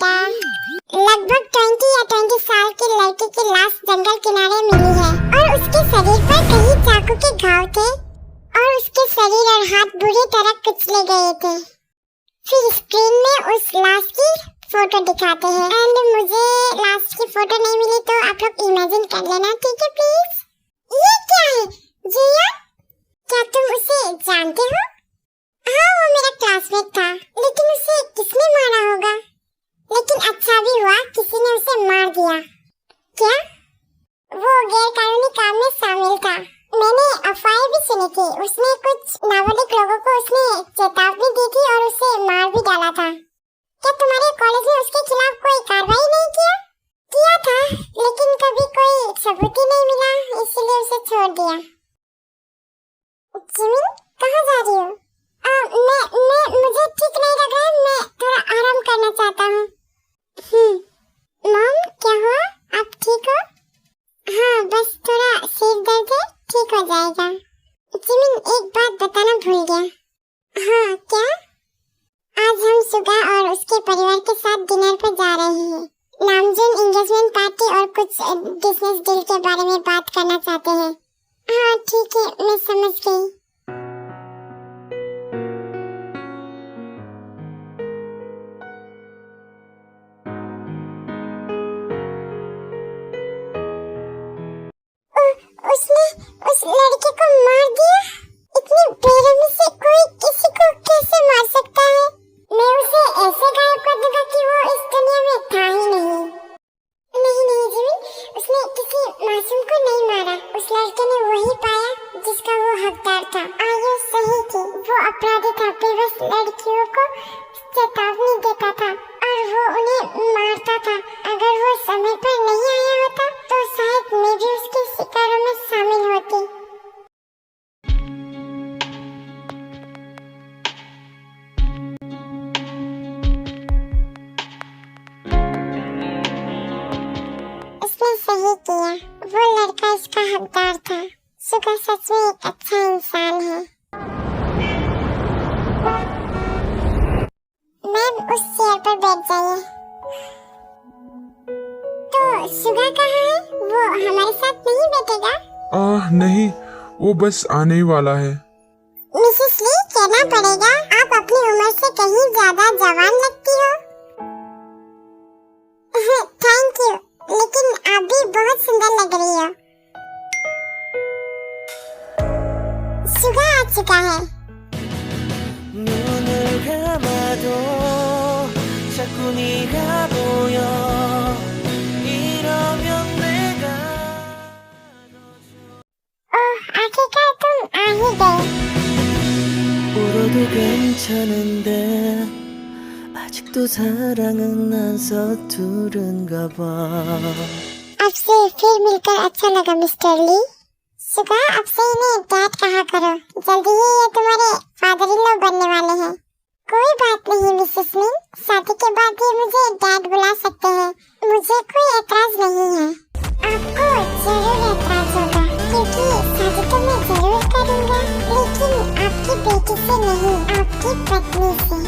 बेटा। लगभग 20 या 20 साल की लड़की की लाश जंगल किनारे मिली है और उसके शरीर पर कई चाकू के घाव थे और उसके शरीर और हाथ बुरी तरह कुचले गए थे। फिर स्क्रीन में उस लाश की फोटो दिखाते हैं एंड मुझे लाश की फोटो नहीं मिली तो आप लोग इमेजिन कर लेना, ठीक है प्लीज। ये क्या है जिया? क्या तुम उसे जानते हो? हाँ, वो मेरा क्लासमेट था, लेकिन उसे किसने मारा होगा? लेकिन अच्छा भी हुआ किसी ने उसे मार दिया। क्या? वो गैर कानूनी काम में शामिल था। मैंने अफवाहें भी सुनी थी। उसने कुछ नाबालिग लोगों को उसने चेतावनी दी थी और उसे मार भी डाला था। क्या तुम्हारे कॉलेज में उसके खिलाफ कोई कार्रवाई नहीं किया? किया था, लेकिन कभी कोई सबूत ही नहीं मिला, इसलिए उसे छोड़ दिया। जिमिन, कहाँ जा रही हो? मुझे ठीक नहीं लग रहा है, मैं थोड़ा आराम करना चाहता हूँ। मॉम, क्या हुआ? आप ठीक हो? हाँ, बस थोड़ा सिर दर्द है, ठीक हो जाएगा। जिमिन, एक बात बताना भूल गया। हाँ, क्या? आज हम सुगा और उसके परिवार के साथ डिनर पर जा रहे हैं। नामजून एंगेजमेंट पार्टी और कुछ बिजनेस डील के बारे में बात करना चाहते हैं। हाँ ठीक है, मैं समझ गई। उसने उस लड़के को मार दिया? इतनी बेरहमी से कोई किसी को कैसे मार सकता है? मैं उसे ऐसे गायब कर दूंगा कि वो इस दुनिया में था ही नहीं। नहीं जिमिन, उसने किसी मासूम को नहीं मारा। उस लड़के ने वही पाया जिसका वो हकदार था। आयु सही थी, वो अपराधी था, बेबस लड़कियों को चेतावनी देता था और वो उन्हें मारता था। अगर वो समय पर नहीं आया होता तो शायद मैं भी उसके शिकारों में शामिल होती। उसने सही किया, वो लड़का इसका हकदार था। सुगा सच में एक अच्छा इंसान है। मैम, उस चेयर पर बैठ जाइए। तो सुगा कहाँ है? वो हमारे साथ नहीं बैठेगा? नहीं, वो बस आने ही वाला है। मिसेस ली, कहना पड़ेगा आप अपनी उम्र से कहीं ज्यादा जवान लगती हो। थैंक यू, लेकिन आप भी बहुत सुंदर लग रही हो। सुगा आ चुका है। आखिरकार तुम आ ही गए। 울어도 괜찮은데 아직도 사랑은 안 서투른가 봐. आपसे फिर मिलकर अच्छा लगा मिस्टर ली। सुगा, आपसे इन्हें डैड कहा करो, जल्दी ही ये तुम्हारे फादर इन लॉ बनने वाले हैं। कोई बात नहीं मिसेस मिन, शादी के बाद ये मुझे डैड बुला सकते हैं, मुझे कोई एतराज नहीं है। आपको जरूर एतराज होगा क्योंकि शादी तो मैं जरूर करूँगा, लेकिन आपकी बेटी से नहीं, आपकी पत्नी से।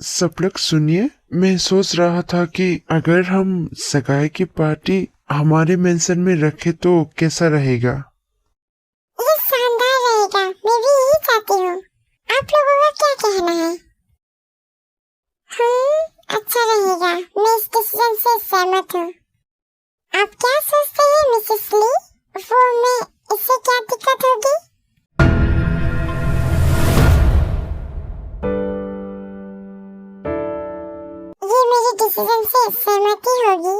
सब लोग सुनिए, मैं सोच रहा था कि अगर हम सगाई की पार्टी हमारे मेंशन में रखे तो कैसा रहेगा? ये शानदार रहेगा, मैं भी यही चाहती हूँ। आप लोगों का क्या कहना है? अच्छा रहेगा, मैं इस डिसीजन से सहमत हूँ। आप क्या सोचते हैं मिसेस ली? वो मैं इससे क्या दिक्कत होगी? ये मेरे डिसीजन से सहमति होगी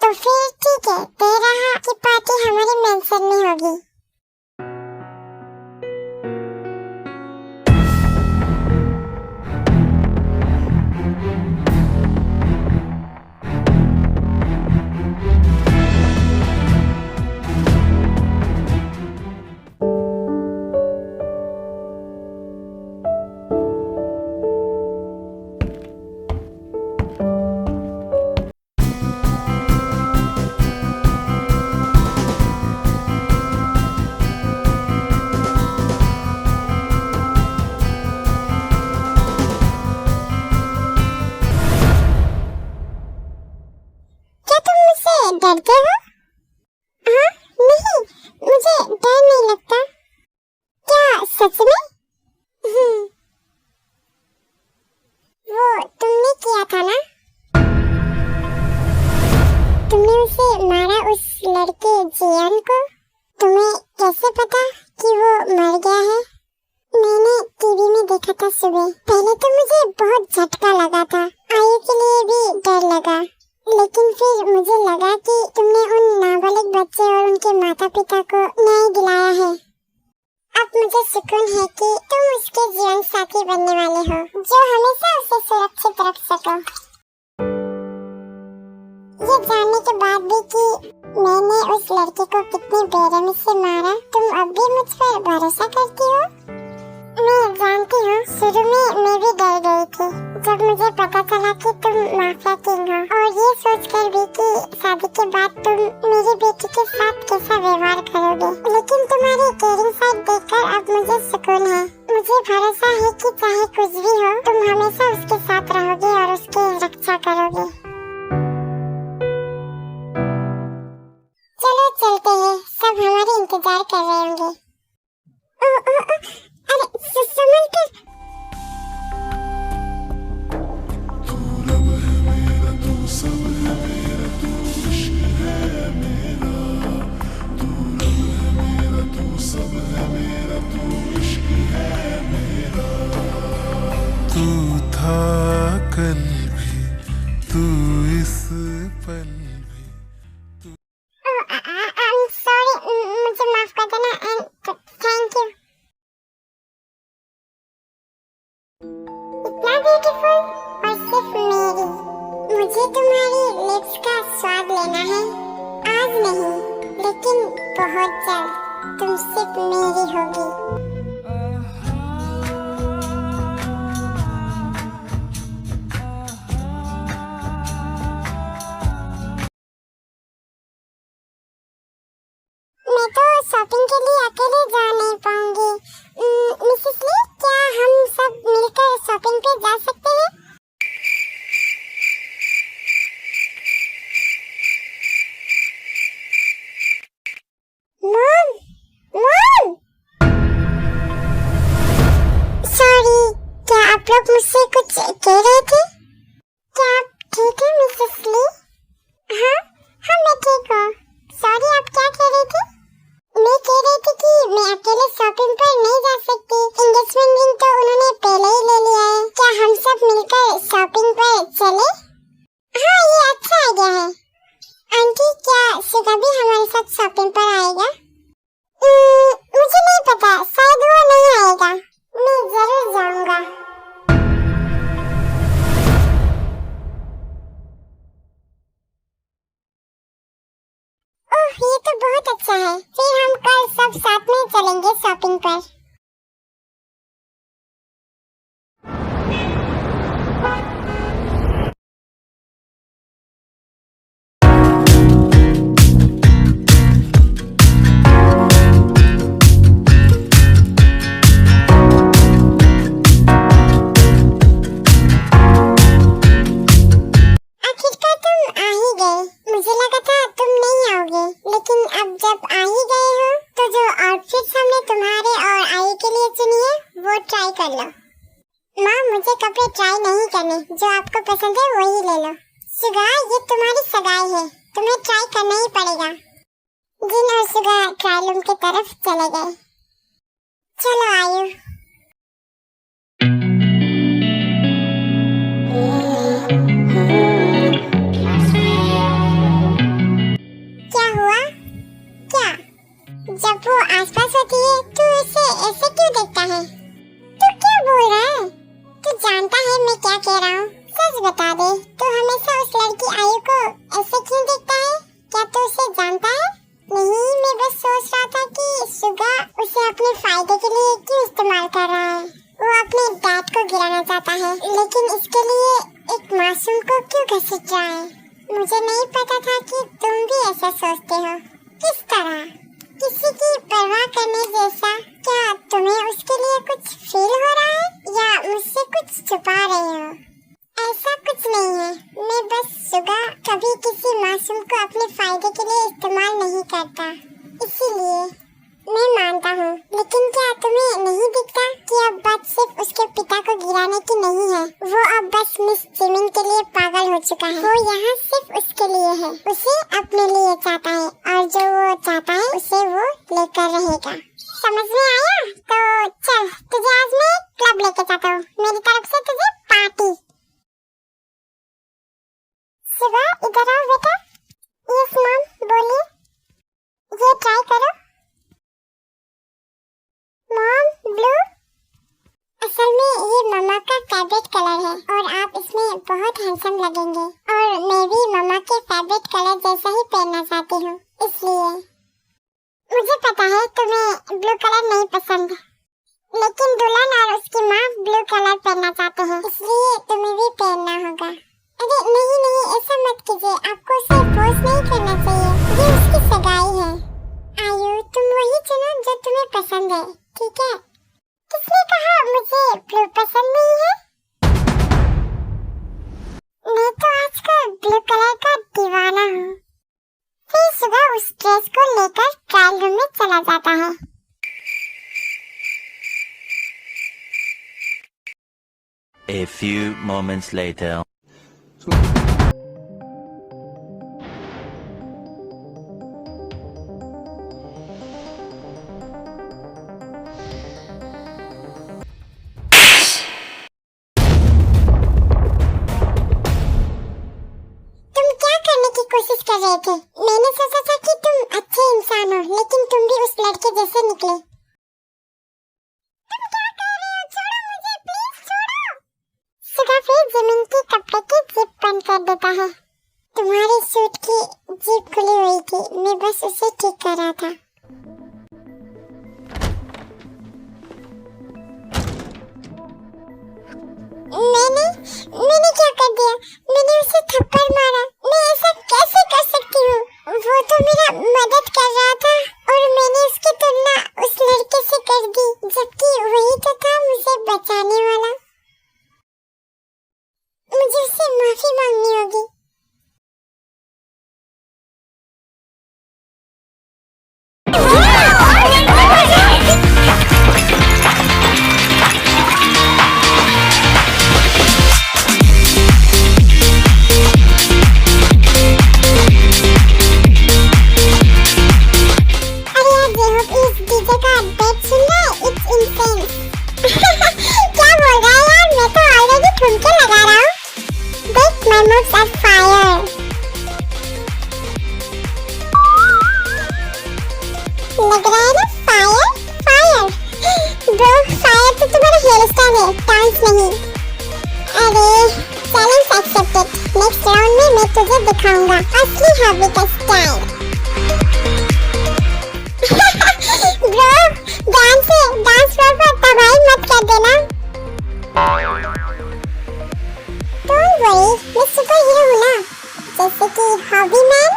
तो फिर ठीक है, तय रहा कि पार्टी हमारे मेंशन में होगी। देखा था सुबह। पहले तो मुझे बहुत झटका लगा था, आयु के लिए भी डर लगा, लेकिन फिर मुझे लगा कि तुमने उन नाबालिग बच्चे और उनके माता पिता को न्याय दिलाया है। अब मुझे सुकून है कि तुम उसके जीवन साथी बनने वाले हो, जो हमेशा उसे सुरक्षित रख सको। ये जानने के बाद भी कि मैंने उस लड़के को कितनी बेरहमी से मारा, तुम अब भी मुझ पर भरोसा करती हो? मैं जानती हूँ, शुरू में मैं भी डर गई थी जब मुझे पता चला कि तुम माफिया किंग हो, और ये सोचकर भी कि शादी के बाद तुम मेरी बेटी के साथ कैसा व्यवहार करोगे। लेकिन तुम्हारी केयरिंग साइड देखकर अब मुझे सुकून है। मुझे भरोसा है कि चाहे कुछ भी हो, तुम हमेशा उसके साथ रहोगे और उसकी रक्षा करोगे। चलो चलते हैं, सब हमारे इंतजार कर रहे होंगे। अरे संभल कर। तू था कल भी, तू इस पल भी। सॉरी, मुझे माफ कर देना एंड थैंक यू। इतना ब्यूटीफुल और सिर्फ मेरी। मुझे तुम्हारी लिप्स का स्वाद लेना है, आज नहीं लेकिन बहुत जल्द तुम सिर्फ मेरी होगी। मैं तो शॉपिंग के लिए अकेले जा नहीं पाऊंगी। मिसेस ली, क्या हम सब मिलकर शॉपिंग पे जा सकते हैं? Mom, mom. सॉरी, क्या आप लोग मुझसे कुछ कह रहे थे? क्या आप ठीक है मिसेस ली? हाँ, मैं ठीक हूँ। सॉरी, आप क्या कह रही थी? मैं कह रही थी कि मैं अकेले शॉपिंग पर नहीं जा सकती। एंगेजमेंट रिंग तो उन्होंने पहले ही ले लिया है। क्या हम सब मिलकर शॉपिंग पर चले? हाँ, ये अच्छा आइडिया है। आंटी, क्या सुगा भी हमारे साथ शॉपिंग पर आएगा? मुझे नहीं पता, शायद वो नहीं आएगा। मैं जरूर जाऊंगा। ओह, ये तो बहुत अच्छा है। फिर हम कल सब साथ में चलेंगे शॉपिंग पर। आखिरकार तुम आ ही गए। मुझे लगा था तुम नहीं आओगे, लेकिन अब जब आ ही गए हो तो जो आउटफिट्स हमने तुम्हारे और आई के लिए चुनी है वो ट्राई कर लो। माँ, मुझे कपड़े ट्राई नहीं करने, जो आपको पसंद है वही ले लो। सुगा, ये तुम्हारी सगाई है, तुम्हें ट्राई करना ही पड़ेगा। जिन और सुगा ट्रायल रूम की तरफ चले गए। चलो आयु। क्या हुआ? क्या? जब वो आसपास होती है तो उसे ऐसे क्यों देखता है? तू क्या बोल रहा है? तू जानता है मैं क्या कह रहा हूँ? सच बता दे, तू हमेशा उस लड़की आयु को ऐसे क्यों देखता है? क्या तू उसे जानता है? नहीं, मैं बस सोच रहा था कि सुगा उसे अपने फायदे के लिए क्यों इस्तेमाल कर रहा है। वो अपने डैड को गिराना चाहता है, लेकिन इसके लिए एक मासूम को क्यों घसीट रहा है? मुझे नहीं पता था कि तुम भी ऐसा सोचते हो। किस तरह? किसी की परवाह करने जैसा। क्या तुम्हें उसके लिए कुछ फील हो रहा है, या मुझसे कुछ छुपा रहे हो? ऐसा कुछ नहीं है, मैं बस सुगा कभी किसी मासूम को अपने फायदे के लिए इस्तेमाल नहीं करता, इसीलिए। मैं मानता हूँ, लेकिन क्या तुम्हें नहीं दिखता कि अब बात सिर्फ उसके पिता को गिराने की नहीं है? वो अब बस मिस जिमिन के लिए पागल हो चुका है। वो यहाँ सिर्फ उसके लिए है, उसे अपने लिए चाहता है, और जो वो चाहता है उसे वो लेकर रहेगा। समझ में आया? तो चल, तुझे आज मैं क्लब लेके चाहता हूँ। मेरी तरफ से तुझे पार्टी। शिवा इधर आओ बेटा। यस मॉम बोलिए। ये ट्राई करो। Mom blue. असल में ये मम्मा का फेवरेट कलर है और आप इसमें बहुत हैंडसम लगेंगे और मैं भी मम्मा के फेवरेट कलर जैसा ही पहनना चाहती हूँ, इसलिए। मुझे पता है तुम्हें ब्लू कलर नहीं पसंद, लेकिन दुल्हन और उसकी माँ ब्लू कलर पहनना चाहते हैं, इसलिए तुम्हें भी पहनना होगा। अरे नहीं नहीं, ऐसा मत कीजिए, आपको उसे फोर्स नहीं करना चाहिए, ये उसकी सगाई है। आयु तुम वही चुनो जो तुम्हें पसंद है, ठीक है? किसने कहा मुझे ब्लू पसंद नहीं है? मैं तो आजकल ब्लू कलर का दीवाना हूँ। फिर सुबह उस ड्रेस को लेकर ट्रायल रूम में चला जाता है। A few moments later. कोशिश कर रहे थे। मैंने सोचा था कि तुम अच्छे इंसान हो, लेकिन तुम भी उस लड़के जैसे निकले। तुम क्या कर रहे हो? छोड़ो मुझे, प्लीज छोड़ो। सुगा फिर जमीन की कपड़े की जिप बंद कर देता है। तुम्हारे सूट की जिप खुली हुई थी, मैं बस उसे ठीक कर रहा था। मैंने क्या कर दिया? मैंने उसे थप्पड़ मारा। मैं ऐसा कैसे कर सकती हूँ? वो तो मेरा मदद कर रहा था और मैंने उसकी तुलना उस लड़के से कर दी, जबकि वही तो था मुझे बचाने वाला। मुझे उससे माफी मांगनी होगी। लग रहा है ना फायर। ब्रो फायर तो तुम्हारा हेयर स्टाइल है, डांस नहीं। अरे चैलेंज एक्सेप्टेड। नेक्स्ट राउंड में मैं तुझे दिखाऊंगा असली हॉबी का स्टाइल। ब्रो डांस फ्लोर पर तबाही मत कर देना। डोंट वरी, मैं सुपर हीरो हूँ ना, जैसे कि हॉबी मैन।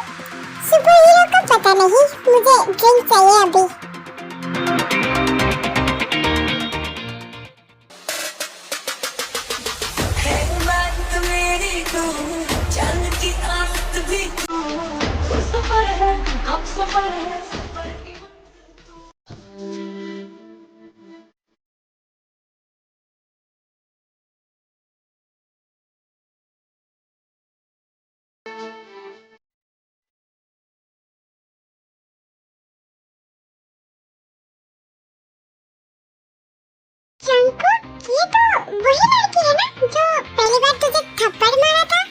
सुपर हीरो का पता नहीं, मुझे ड्रिंक चाहिए अभी। चंकू, ये तो वही लड़की है ना जो पहली बार तुझे थप्पड़ मारा था?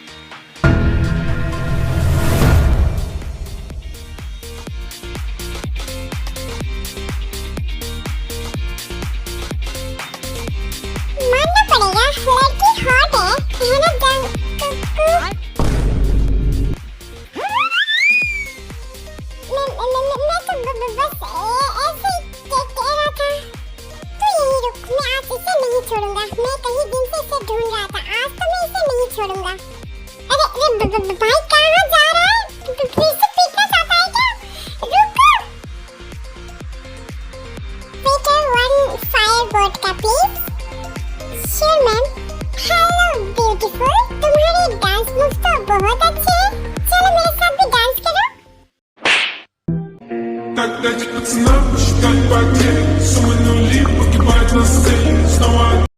मानना पड़ेगा, लड़की हॉट है ना चंकू? मैं तो बस ऐसे ही कह रहा था। तू यही रुक, मैं आज इसे नहीं छोड़ूंगा। मैं कई दिन से इसे ढूंढ रहा था, आज तो मैं इसे नहीं छोड़ूंगा। अरे भाई कहाँ जा रहा है? फिर से पीटना चाहता है क्या? रुको। वेटर 1 फायर बोर्ड का please. Sure ma'am. Hello beautiful, तुम्हारे डांस मूव्स तो बहुत अच्छे हैं। चलो मेरे साथ भी डांस करो।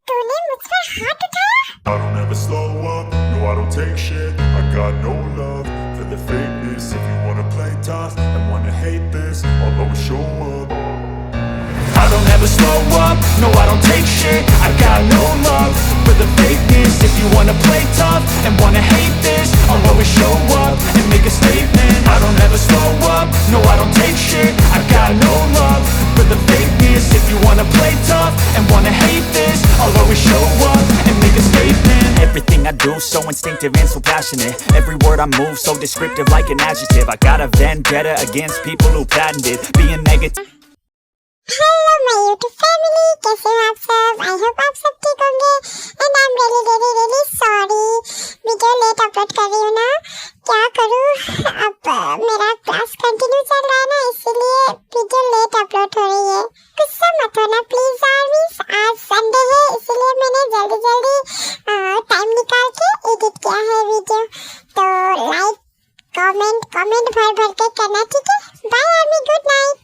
तूने मुझ पर हाथ उठाया? I don't ever slow up, no I don't take shit. I got no love for the fakeness. If you wanna play tough and wanna hate this, I'll always show up. I don't ever slow up, no I don't take shit. do, so instinctive and so passionate. Every word I move, so descriptive like an adjective. I got a vendetta against people who patented being negative. Hello my YouTube family, कैसे हो आप सब? I hope आप सब ठीक होंगे and I am really sorry video late upload